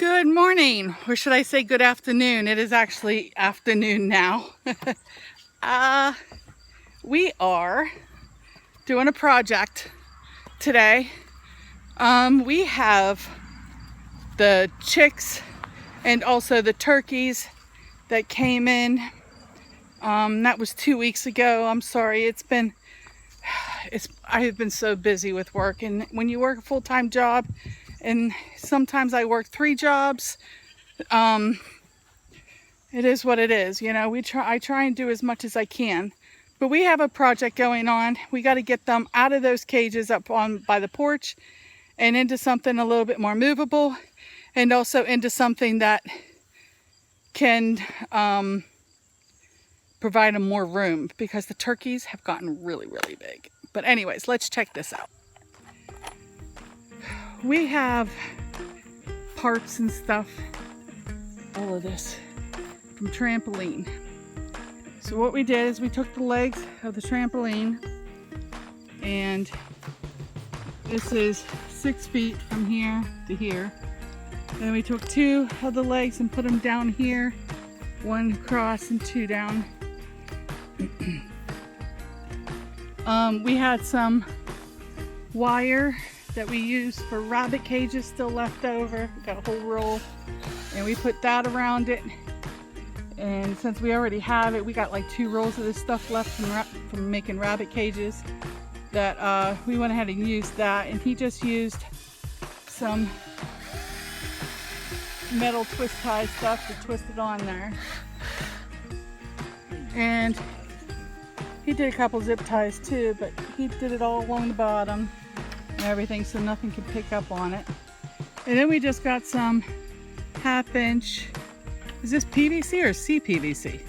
Good morning, or should I say good afternoon? It is actually afternoon now. We are doing a project today. We have the chicks and also the turkeys that came in. That was 2 weeks ago. I'm sorry, I have been so busy with work, and when you work a full-time job, and sometimes I work 3 jobs, it is what it is. You know, I try and do as much as I can, but we have a project going on. We got to get them out of those cages up on by the porch and into something a little bit more movable, and also into something that can provide them more room, because the turkeys have gotten really big. But anyways, let's check this out. We have parts and stuff, all of this from trampoline. So what we did is we took the legs of the trampoline, and this is 6 feet from here to here. Then we took 2 of the legs and put them down here, 1 across and 2 down. We had some wire that we used for rabbit cages still left over. We got a whole roll, and we put that around it. And since we already have it, we got like 2 rolls of this stuff left from making rabbit cages, that we went ahead and used that. And he just used some metal twist tie stuff to twist it on there. And he did a couple zip ties too, but he did it all along the bottom and everything, so nothing could pick up on it. And then we just got some 1/2 inch, is this PVC or CPVC?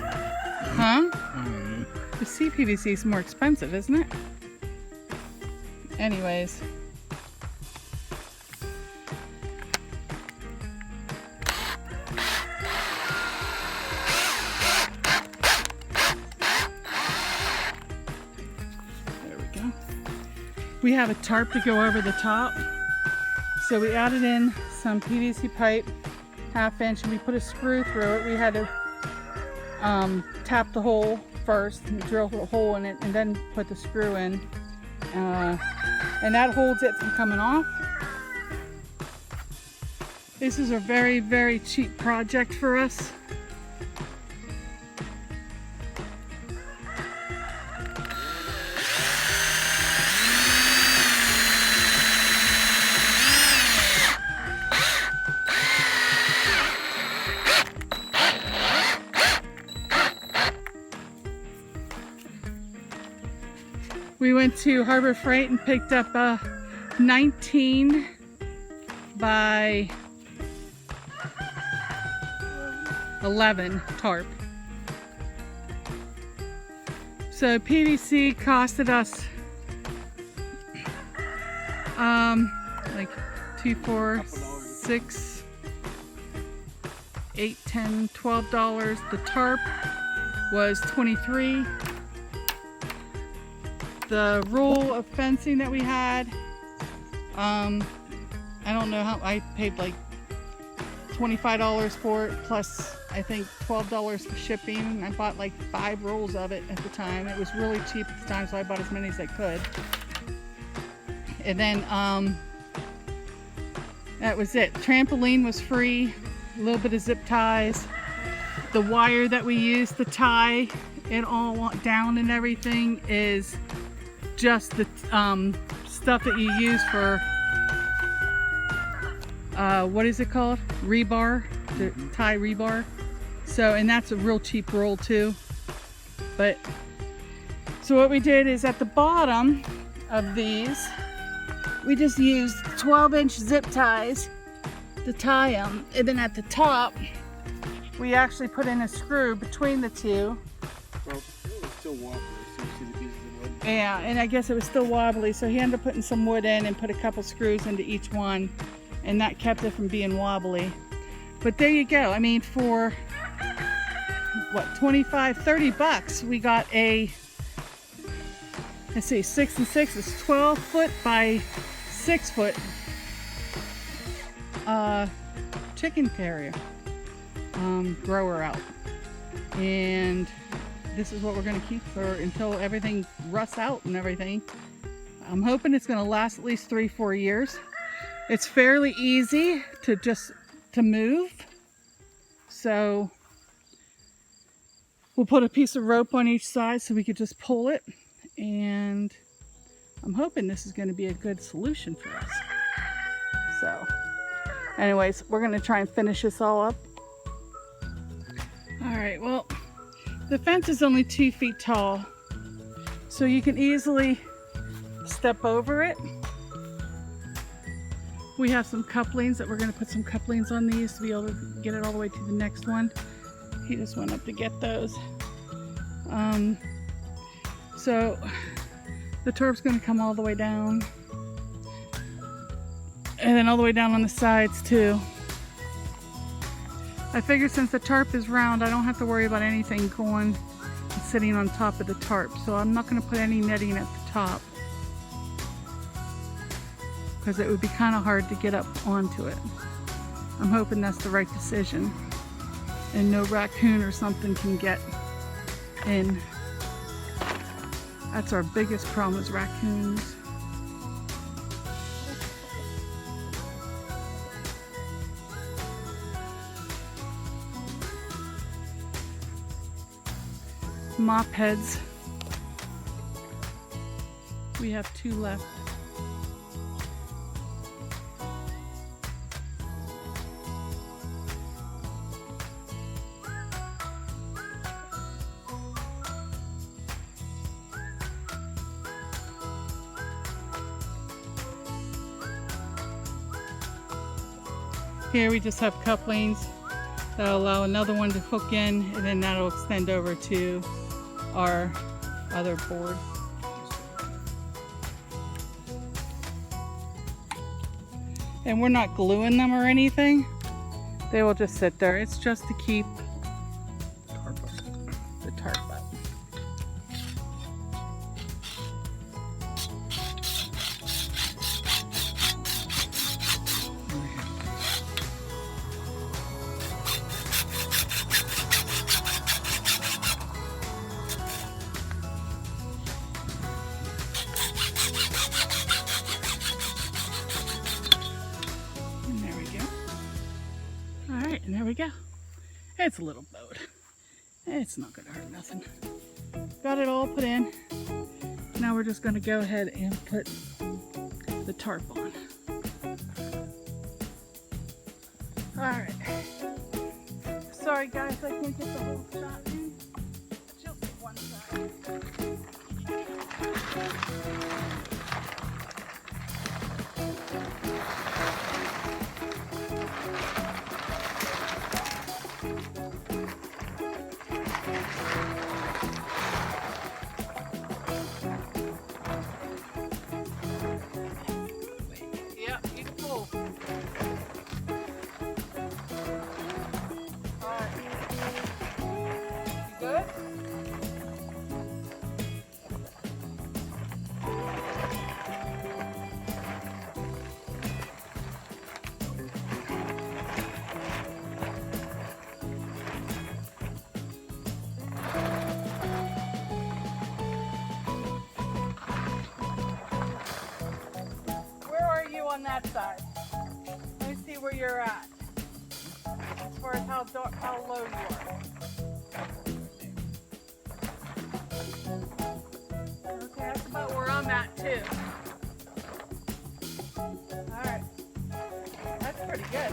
Huh? The CPVC is more expensive, isn't it? Anyways. We have a tarp to go over the top, so we added in some PVC pipe, 1/2 inch, and we put a screw through it. We had to tap the hole first and drill a hole in it, and then put the screw in, and that holds it from coming off. This is a very cheap project for us. We went to Harbor Freight and picked up a 19 by 11 tarp. So PVC costed us like 2, 4, 6, 8, 10, $12. The tarp was $23. The roll of fencing that we had, I don't know how, I paid like $25 for it, plus I think $12 for shipping. I bought like 5 rolls of it at the time. It was really cheap at the time, so I bought as many as I could. And then that was it. Trampoline was free, a little bit of zip ties. The wire that we used to tie it all down and everything is just the stuff that you use for what is it called? Rebar, to tie rebar. So, and that's a real cheap roll too. But so what we did is at the bottom of these, we just used 12-inch zip ties to tie them, and then at the top we actually put in a screw between the 2. Well, it was still wobbly, so you see the pieces of wood. Yeah, and I guess it was still wobbly, so he ended up putting some wood in and put a couple screws into each one, and that kept it from being wobbly. But there you go. I mean, for what, 25, 30 bucks, we got a, let's see, 6 and 6 is 12 foot by 6 foot chicken carrier grower out, and this is what we're going to keep for until everything rusts out and everything. I'm hoping it's going to last at least 3-4 years. It's fairly easy to move, so we'll put a piece of rope on each side so we could just pull it, and I'm hoping this is going to be a good solution for us. So anyways, we're going to try and finish this all up. All right, well, the fence is only 2 feet tall, so you can easily step over it. We have some couplings that we're going to put some couplings on these to be able to get it all the way to the next one. He just went up to get those. So the tarp's going to come all the way down, and then all the way down on the sides too. I figure since the tarp is round, I don't have to worry about anything going and sitting on top of the tarp. So I'm not going to put any netting at the top, because it would be kind of hard to get up onto it. I'm hoping that's the right decision and no raccoon or something can get in. That's our biggest problem, is raccoons. Mop heads. We have 2 left. Here we just have couplings that'll allow another one to hook in, and then that'll extend over to our other board. And we're not gluing them or anything. They will just sit there. It's just to keep the tarp up. And there we go. It's a little boat. It's not going to hurt nothing. Got it all put in. Now we're just going to go ahead and put the tarp on. Alright. Sorry guys, I can't get the whole shot in. Just one side. On that side. Let me see where you're at as far as how low you are. Okay, that's about where I'm at too. Alright. That's pretty good.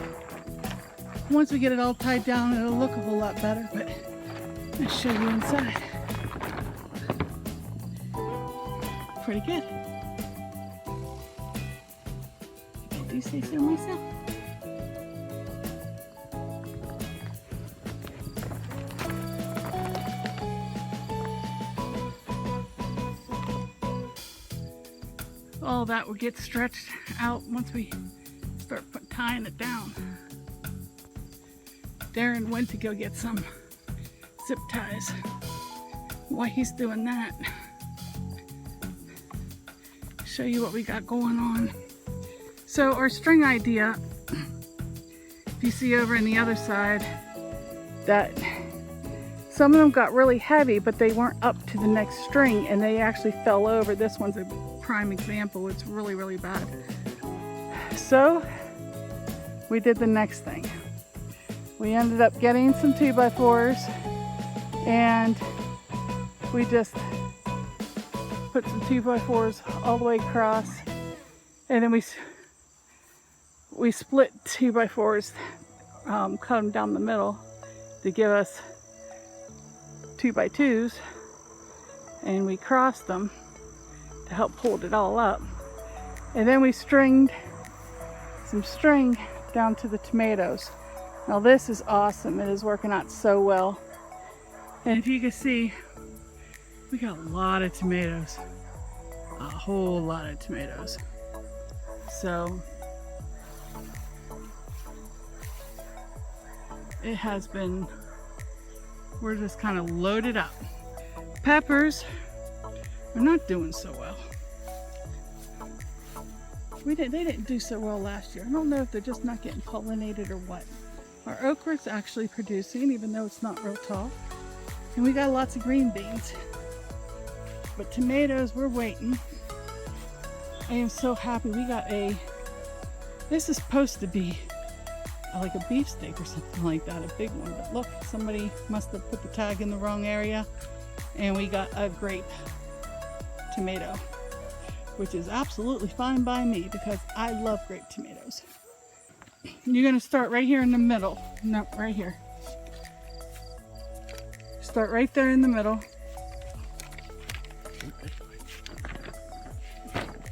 Once we get it all tied down, it'll look a whole lot better, but I'll show you inside. Pretty good. Do you say so myself? All that will get stretched out once we start tying it down. Darren went to go get some zip ties. While he's doing that, show you what we got going on. So our string idea If you see over on the other side, that some of them got really heavy, but they weren't up to the next string and they actually fell over. This one's a prime example. It's really, really bad. So we did the next thing. We ended up getting some 2x4s and we just put some 2x4s all the way across, and then we split 2x4s, cut them down the middle to give us 2x2s, and we crossed them to help hold it all up. And then we stringed some string down to the tomatoes. Now this is awesome. It is working out so well. And if you can see, we got a lot of tomatoes. A whole lot of tomatoes. So it has been, we're just kind of loaded up. Peppers are not doing so well. They didn't do so well last year. I don't know if they're just not getting pollinated or what. Our okra's actually producing, even though it's not real tall. And we got lots of green beans. But tomatoes, we're waiting. I am so happy. We got this is supposed to be like a beefsteak or something like that, a big one. But look, somebody must have put the tag in the wrong area. And we got a grape tomato, which is absolutely fine by me because I love grape tomatoes. You're gonna start right here in the middle. No, right here. Start right there in the middle.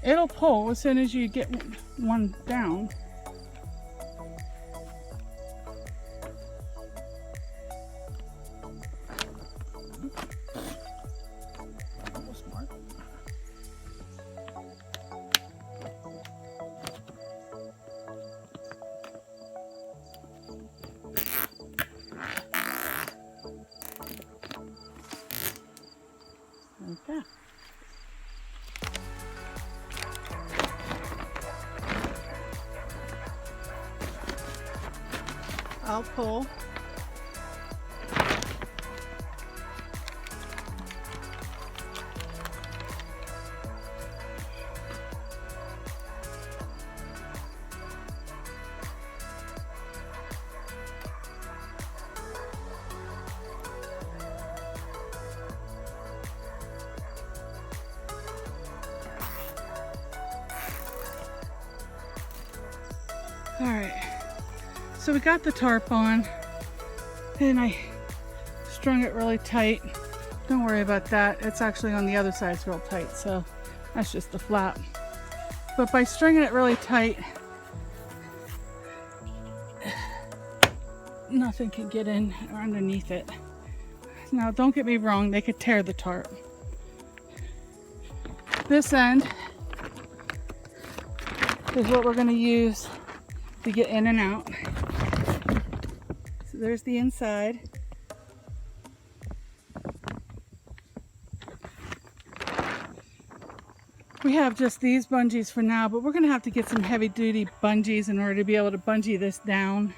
It'll pull as soon as you get one down. Okay. I'll pull. All right, so we got the tarp on and I strung it really tight. Don't worry about that. It's actually on the other side, it's real tight, so that's just the flap. But by stringing it really tight, nothing can get in or underneath it. Now, don't get me wrong, they could tear the tarp. This end is what we're gonna use to get in and out. So there's the inside. We have just these bungees for now, but we're gonna have to get some heavy duty bungees in order to be able to bungee this down.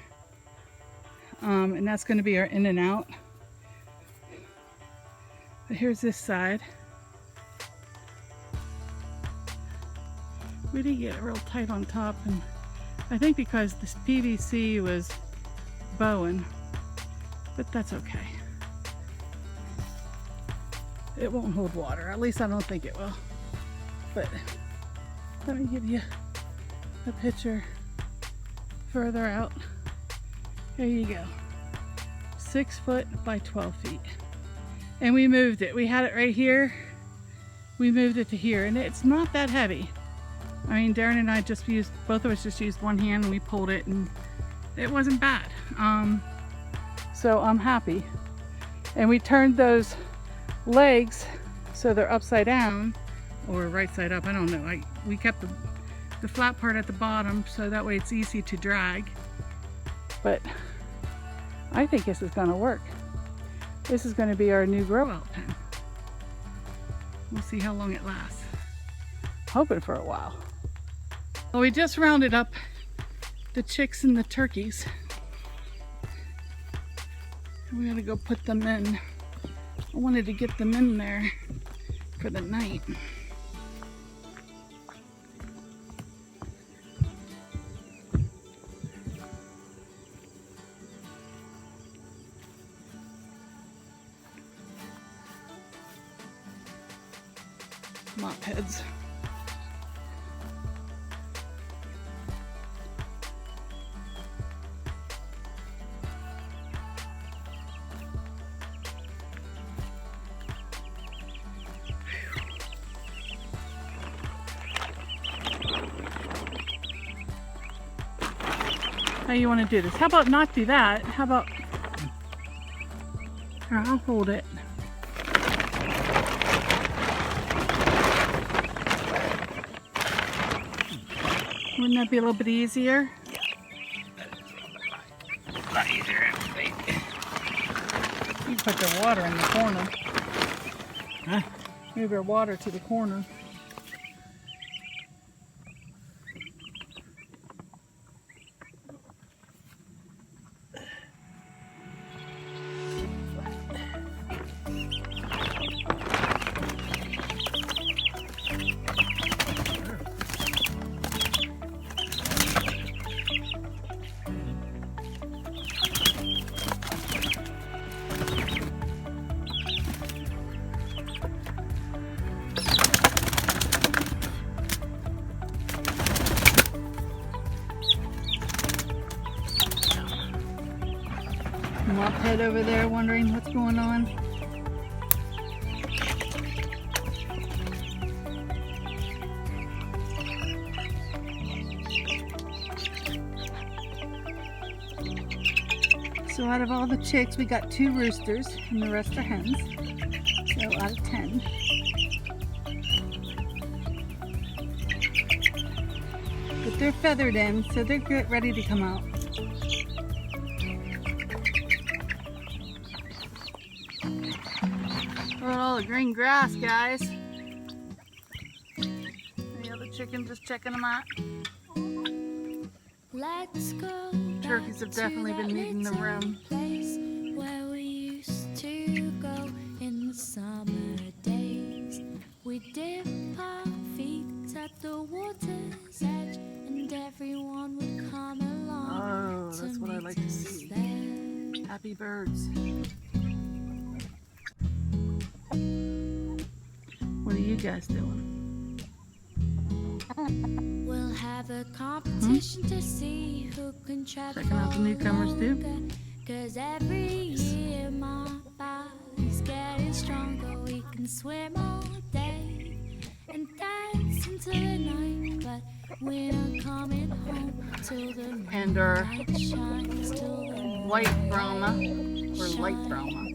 And that's gonna be our in and out. But here's this side. We didn't get it real tight on top, and I think because this PVC was bowing, but that's okay. It won't hold water, at least I don't think it will. But let me give you a picture further out. Here you go. 6 foot by 12 feet. And we moved it. We had it right here. We moved it to here, and it's not that heavy. I mean, Darren and I just both of us just used one hand and we pulled it and it wasn't bad. So I'm happy. And we turned those legs so they're upside down or right side up, I don't know. We kept the flat part at the bottom so that way it's easy to drag. But I think this is gonna work. This is gonna be our new grow out pen. We'll see how long it lasts. Hoping for a while. Well, we just rounded up the chicks and the turkeys. We gotta go put them in. I wanted to get them in there for the night. Mop heads. How you want to do this? How about not do that? How about... Here, I'll hold it. Wouldn't that be a little bit easier? A lot easier, I think. You put the water in the corner. Huh? Move your water to the corner. Mop head over there wondering what's going on. So out of all the chicks, we got 2 roosters and the rest are hens. So out of 10. But they're feathered in, so they're good, ready to come out. Look at all the green grass, guys. The other chicken just checking them out. Let's go. Turkeys have definitely been needing the room. Place where we used to go in the summer days. We dip our feet at the water's edge, and everyone would come along. Oh, that's what I like to see. Happy birds. What are you guys doing? We'll have a competition to see who can travel. Checking out the newcomers too. Cause every year my body's getting stronger. We can swim all day and dance until the night, but we're not coming home till the And our light shines, till the white Brahma, or light Brahma,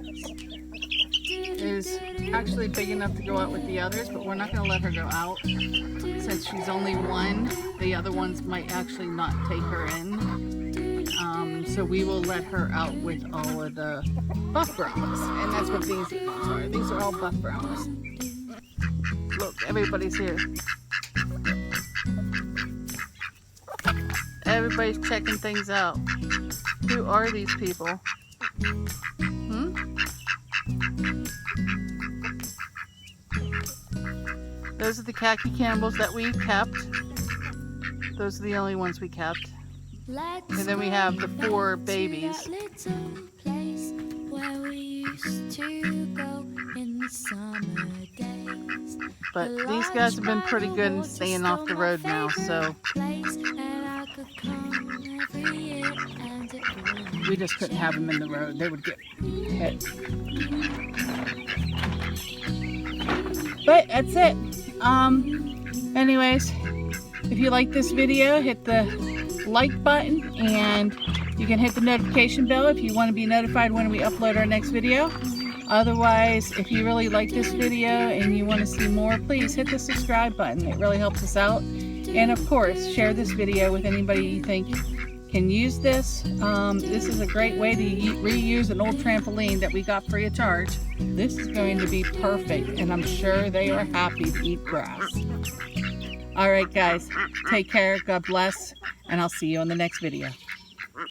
is actually big enough to go out with the others, but we're not going to let her go out. Since she's only 1, the other ones might actually not take her in. So we will let her out with all of the buff Brahmas. And that's what these are. These are all buff Brahmas. Look, everybody's here. Everybody's checking things out. Who are these people? Those are the khaki Campbells that we kept. Those are the only ones we kept. And then we have the 4 babies. But these guys have been pretty good in staying off the road now, so we just couldn't have them in the road. They would get hit. But that's it. Anyways, if you like this video, hit the like button, and you can hit the notification bell if you want to be notified when we upload our next video. Otherwise, if you really like this video and you want to see more, please hit the subscribe button. It really helps us out. And of course, share this video with anybody you think can use this. This is a great way to reuse an old trampoline that we got free of charge. This is going to be perfect, and I'm sure they are happy to eat grass. All right, guys, take care, God bless, and I'll see you on the next video.